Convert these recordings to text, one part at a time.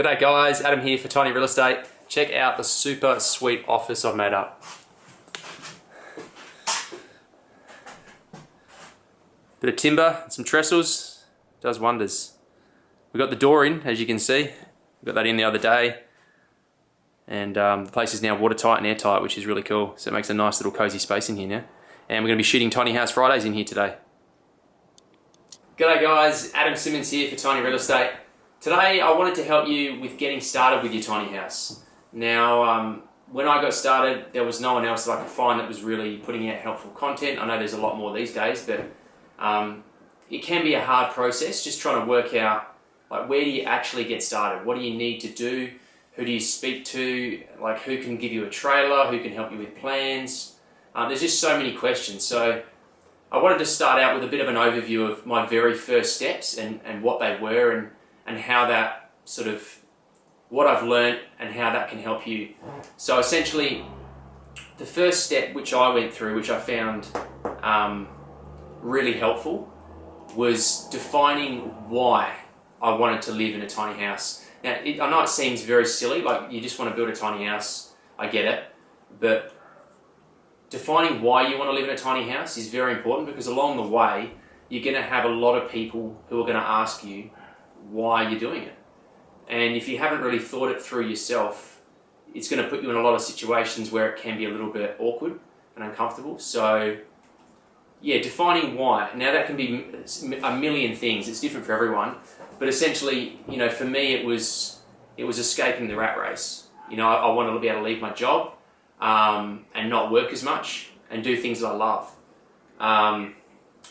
G'day guys, Adam here for Tiny Real Estate. Check out the super sweet office I've made up. Bit of timber and some trestles, does wonders. We've got the door in, as you can see. We got that in the other day. And the place is now watertight and airtight, which is really cool. So it makes a nice little cozy space in here now. And we're going to be shooting Tiny House Fridays in here today. G'day guys, Adam Simmons here for Tiny Real Estate. Today I wanted to help you with getting started with your tiny house. Now, when I got started, there was no one else that I could find that was really putting out helpful content. I know there's a lot more these days, but it can be a hard process just trying to work out, like, where do you actually get started? What do you need to do? Who do you speak to? Like, who can give you a trailer? Who can help you with plans? There's just so many questions. So I wanted to start out with a bit of an overview of my very first steps and what they were and how that sort of, what I've learned and how that can help you. So essentially, the first step which I went through, which I found really helpful, was defining why I wanted to live in a tiny house. Now, I know it seems very silly, like you just want to build a tiny house, I get it, but defining why you want to live in a tiny house is very important, because along the way, you're going to have a lot of people who are going to ask you why you're doing it. And if you haven't really thought it through yourself, it's going to put you in a lot of situations where it can be a little bit awkward and uncomfortable. So yeah, defining why. Now that can be a million things. It's different for everyone. But essentially, you know, for me, it was escaping the rat race. You know, I wanted to be able to leave my job and not work as much and do things that I love.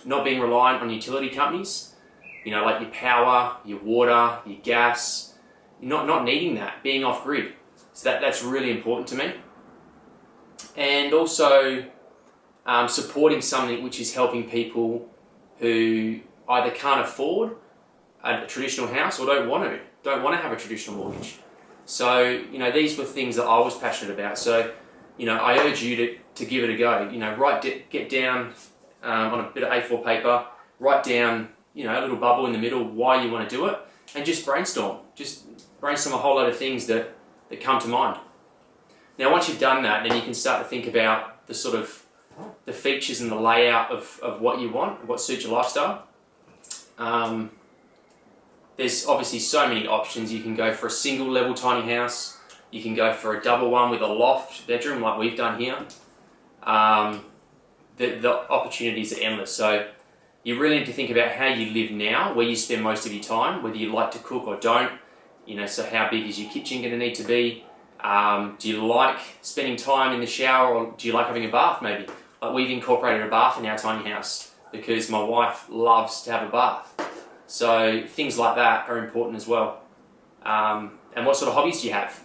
Not being reliant on utility companies, you know, like your power, your water, your gas, not needing that, being off grid. So that's really important to me. And also supporting something which is helping people who either can't afford a traditional house or don't want to have a traditional mortgage. So, you know, these were things that I was passionate about. So, you know, I urge you to give it a go. You know, get down on a bit of A4 paper, write down, you know, a little bubble in the middle why you want to do it, and just brainstorm. Just brainstorm a whole load of things that come to mind. Now, once you've done that, then you can start to think about the sort of the features and the layout of what you want, what suits your lifestyle. There's obviously so many options. You can go for a single level tiny house. You can go for a double one with a loft bedroom like we've done here. The opportunities are endless. So you really need to think about how you live now, where you spend most of your time, whether you like to cook or don't. You know, so how big is your kitchen going to need to be? Do you like spending time in the shower, or do you like having a bath maybe? Like, we've incorporated a bath in our tiny house because my wife loves to have a bath. So things like that are important as well. And what sort of hobbies do you have?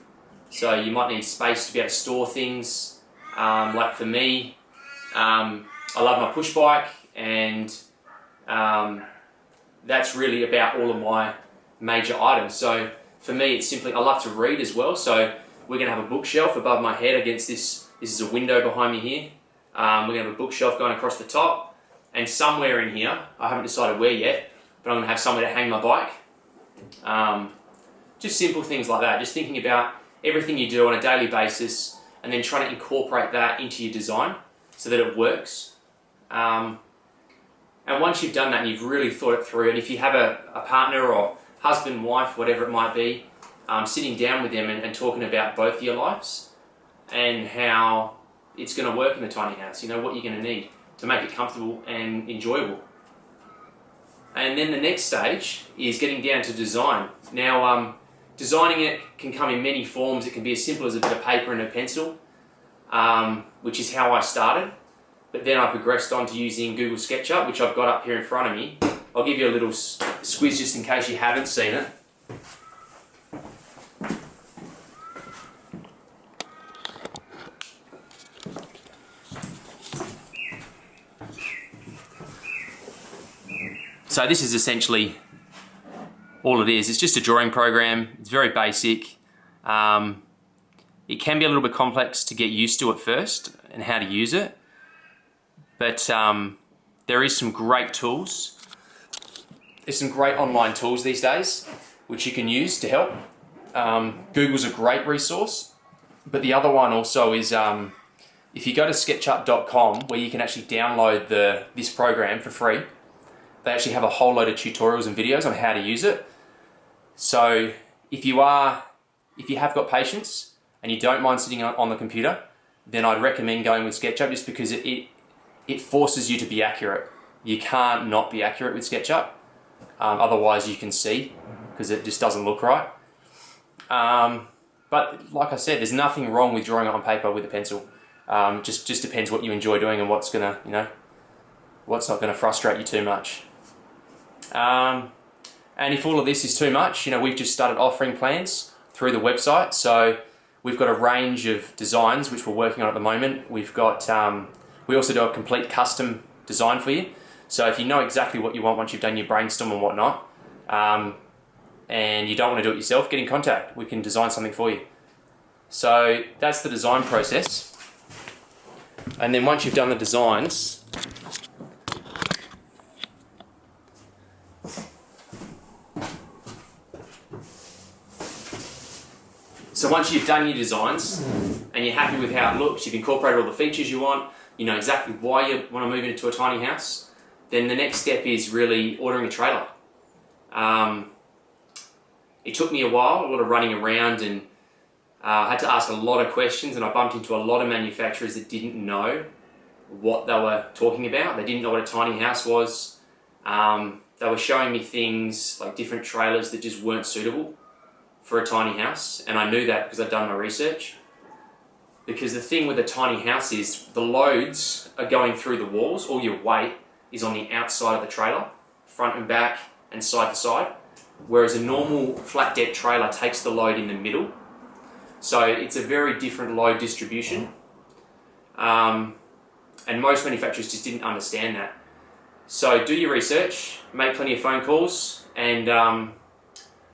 So you might need space to be able to store things. Like for me, I love my push bike, and that's really about all of my major items. So for me, it's simply, I love to read as well. So we're going to have a bookshelf above my head against this. This is a window behind me here. We're going to have a bookshelf going across the top, and somewhere in here, I haven't decided where yet, but I'm going to have somewhere to hang my bike. Just simple things like that. Just thinking about everything you do on a daily basis, and then trying to incorporate that into your design so that it works. And once you've done that and you've really thought it through, and if you have a partner or husband, wife, whatever it might be, sitting down with them and talking about both your lives and how it's going to work in the tiny house, you know, what you're going to need to make it comfortable and enjoyable. And then the next stage is getting down to design. Now, designing it can come in many forms. It can be as simple as a bit of paper and a pencil, which is how I started. But then I progressed on to using Google SketchUp, which I've got up here in front of me. I'll give you a little squiz just in case you haven't seen it. So this is essentially all it is. It's just a drawing program. It's very basic. It can be a little bit complex to get used to at first and how to use it. But there is some great tools. There's some great online tools these days which you can use to help. Google's a great resource, but the other one also is if you go to SketchUp.com, where you can actually download this program for free. They actually have a whole load of tutorials and videos on how to use it. So if you have got patience and you don't mind sitting on the computer, then I'd recommend going with SketchUp, just because it forces you to be accurate. You can't not be accurate with SketchUp, otherwise you can see, because it just doesn't look right. But like I said, there's nothing wrong with drawing it on paper with a pencil. Just depends what you enjoy doing and what's gonna, what's not gonna frustrate you too much. And if all of this is too much, we've just started offering plans through the website. So we've got a range of designs which we're working on at the moment. We've got, we also do a complete custom design for you. So if you know exactly what you want once you've done your brainstorm and whatnot, and you don't want to do it yourself, get in contact. We can design something for you. So that's the design process. And then once you've done the designs, so once you've done your designs and you're happy with how it looks, you've incorporated all the features you want, you know exactly why you want to move into a tiny house, then the next step is really ordering a trailer. It took me a while, a lot of running around, and I had to ask a lot of questions, and I bumped into a lot of manufacturers that didn't know what they were talking about. They didn't know what a tiny house was. They were showing me things like different trailers that just weren't suitable for a tiny house, and I knew that because I'd done my research. Because the thing with a tiny house is the loads are going through the walls. All your weight is on the outside of the trailer, front and back and side to side, whereas a normal flat deck trailer takes the load in the middle. So it's a very different load distribution, and most manufacturers just didn't understand that. So do your research, make plenty of phone calls, and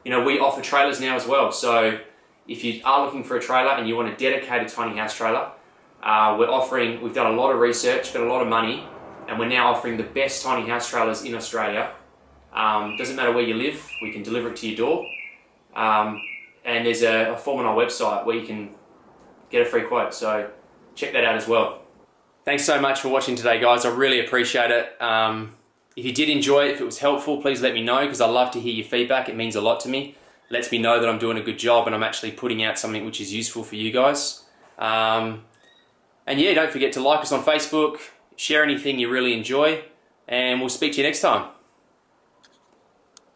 we offer trailers now as well. So if you are looking for a trailer and you want a dedicated tiny house trailer, we've done a lot of research, spent a lot of money, and we're now offering the best tiny house trailers in Australia. Doesn't matter where you live, we can deliver it to your door. And there's a form on our website where you can get a free quote, so check that out as well. Thanks so much for watching today, guys. I really appreciate it. If you did enjoy it, if it was helpful, please let me know, because I love to hear your feedback. It means a lot to me. It lets me know that I'm doing a good job and I'm actually putting out something which is useful for you guys. And yeah, don't forget to like us on Facebook, share anything you really enjoy, and we'll speak to you next time.